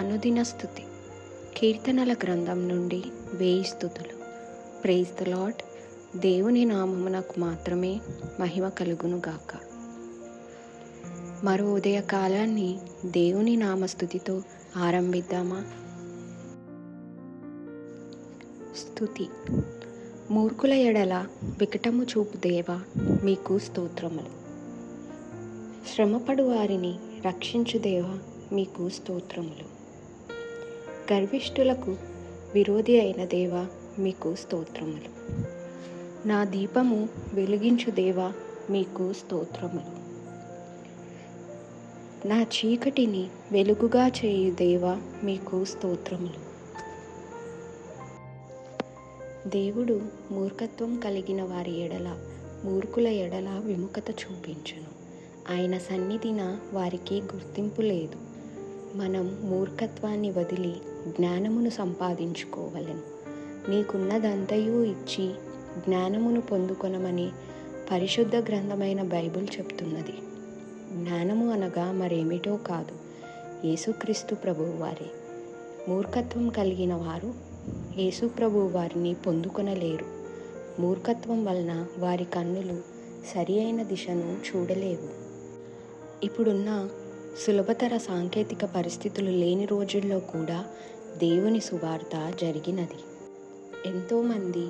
అనుదిన స్తుతి. కీర్తనల గ్రంథం నుండి 1000 స్తుతులు. Praise the Lord. దేవుని నామమునకు మాత్రమే మహిమ కలుగును గాక. మరో ఉదయ కాలాన్ని దేవుని నామస్తుతితో ఆరంభిద్దామా? స్తుతి. మూర్ఖుల ఎడల వికటము చూపు దేవా, మీకు స్తోత్రములు. శ్రమపడు వారిని రక్షించు దేవా, మీకు స్తోత్రములు. గర్విష్ఠులకు విరోధి అయిన దేవా, మీకు స్తోత్రములు. నా దీపము వెలిగించు దేవా, మీకు స్తోత్రములు. నా చీకటిని వెలుగుగా చేయు దేవా, మీకు స్తోత్రములు. దేవుడు మూర్ఖత్వం కలిగిన వారి ఎడల, మూర్ఖుల ఎడల విముఖత చూపించును. ఆయన సన్నిధిన వారికి గుర్తింపు లేదు. మనం మూర్ఖత్వాన్ని వదిలి జ్ఞానమును సంపాదించుకోవలెను. నీకున్నదంతయు ఇచ్చి జ్ఞానమును పొందుకొనమని పరిశుద్ధ గ్రంథమైన బైబిల్ చెప్తున్నది. జ్ఞానము అనగా మరేమిటో కాదు, యేసుక్రీస్తు ప్రభువు వారే. మూర్ఖత్వం కలిగిన వారు యేసు ప్రభువు వారిని పొందుకొనలేరు. మూర్ఖత్వం వలన వారి కన్నులు సరి అయిన దిశను చూడలేవు. ఇప్పుడున్న సులభతర సాంకేతిక పరిస్థితులు లేని రోజుల్లో కూడా దేవుని సువార్త జరిగినది. ఎంతోమంది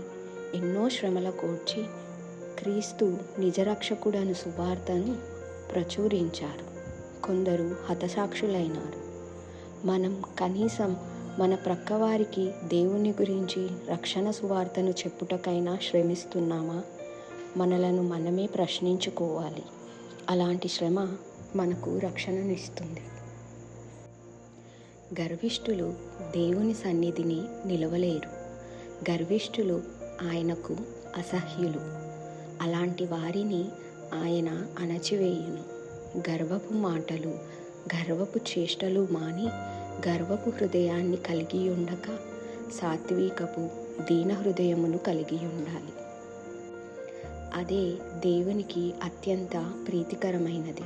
ఎన్నో శ్రమల కోర్చి క్రీస్తు నిజరక్షకుడను సువార్తను ప్రచురించారు. కొందరు హతసాక్షులైనారు. మనం కనీసం మన ప్రక్కవారికి దేవుని గురించి రక్షణ సువార్తను చెప్పుటకైనా శ్రమిస్తున్నామా? మనలను మనమే ప్రశ్నించుకోవాలి. అలాంటి శ్రమ మనకు రక్షణనిస్తుంది. గర్విష్ఠులు దేవుని సన్నిధిని నిలవలేరు. గర్విష్ఠులు ఆయనకు అసహ్యులు. అలాంటి వారిని ఆయన అణచివేయును. గర్వపు మాటలు, గర్వపు చేష్టలు మాని గర్వపు హృదయాన్ని కలిగి ఉండక సాత్వికపు దీన హృదయమును కలిగి ఉండాలి. అదే దేవునికి అత్యంత ప్రీతికరమైనది.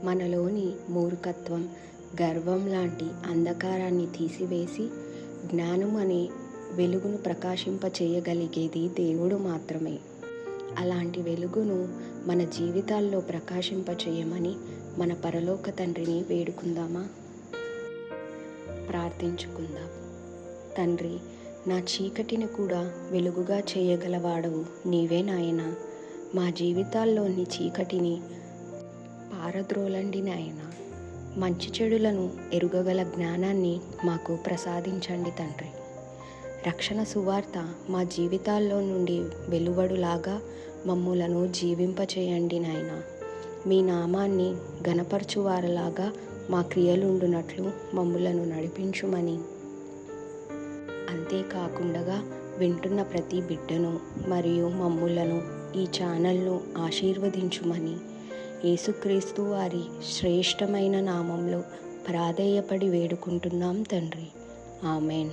మనలోని మూర్ఖత్వం, గర్వం లాంటి అంధకారాన్ని తీసివేసి జ్ఞానం అనే వెలుగును ప్రకాశింపచేయగలిగేది దేవుడు మాత్రమే. అలాంటి వెలుగును మన జీవితాల్లో ప్రకాశింపచేయమని మన పరలోక తండ్రిని వేడుకుందామా? ప్రార్థించుకుందాం. తండ్రి, నా చీకటిని కూడా వెలుగుగా చేయగలవాడవు నీవే నాయనా. మా జీవితాల్లోని చీకటిని పారద్రోలండి నాయనా. మంచి చెడులను ఎరుగగల జ్ఞానాన్ని మాకు ప్రసాదించండి తండ్రి. రక్షణ సువార్త మా జీవితాల్లో నుండి వెలువడులాగా మమ్ములను జీవింపచేయండి నాయనా. మీ నామాన్ని ఘనపరచువారలాగా మా క్రియలుండునట్లు మమ్ములను నడిపించుమని, అంతేకాకుండా వింటున్న ప్రతి బిడ్డను మరియు మమ్ములను, ఈ ఛానల్ను ఆశీర్వదించుమని యేసుక్రీస్తు వారి శ్రేష్టమైన నామంలో ప్రాధేయపడి వేడుకుంటున్నాం తండ్రి. ఆమెన్.